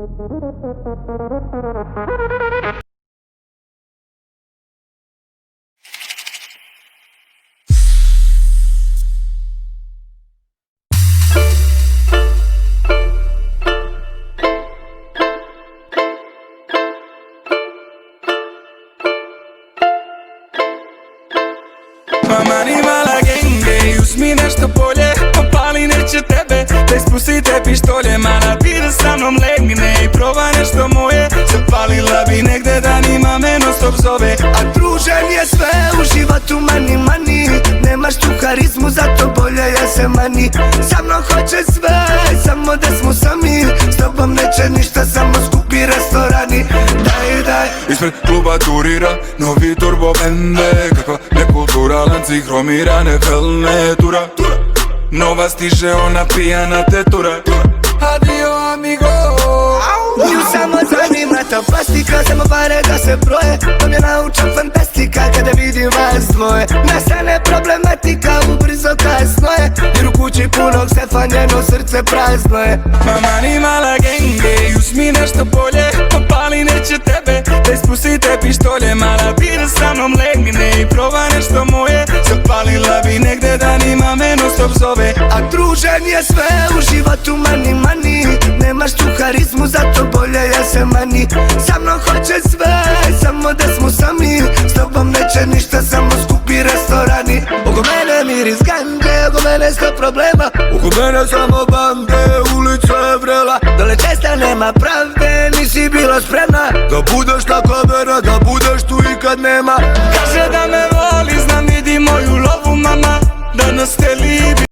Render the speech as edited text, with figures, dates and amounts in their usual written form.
Mama ni mala genge, uzmi nešto bolje, popali neće tebe, da ispustite pištolje. Mala ti da sa mnom legne i proba nešto moje, zapalila bi negde danima, me non stop zove. A družen je sve u životu mani, nemaš tu karizmu, zato bolje je se mani. Sa mnom hoće sve, samo da smo sami, s tobom neće ništa, samo skupi restorani. Daj, ispred kluba turira novi turbo bende, kakva nekultura, lanci hromirane felne. Tura, nova stiže, ona pijana te tura. Adio amigo. Nju samo zanima ta plastika, samo pare da se broje. To mi je nauča fantastika kada vidim vas dvoje. Nastane problematika, ubrzo kasno je, jer u kući punog sefa njeno srce prazno je. Mama ni mala genge, uzmi nešto bolje, popali neće tebe, da ispustite pištolje. Mala ti da sa mnom legne i proba nešto moje, zapalila bi negde danima, me non stop zove. A družen je sve u životu mani, nemaš tu karizmu, zato bolje je se mani. Sa mnom hoće sve, samo da smo sami, s tobom neće ništa, samo skupi restorani. Oko mene miris gande, oko mene sto problema, oko mene samo bande, ulica je vrela. Dole česta nema pravde, nisi bila spremna da budeš tako vera, da budeš tu i kad nema. Kaže da me voli, znam vidi moju lovu mama, da nas te libi.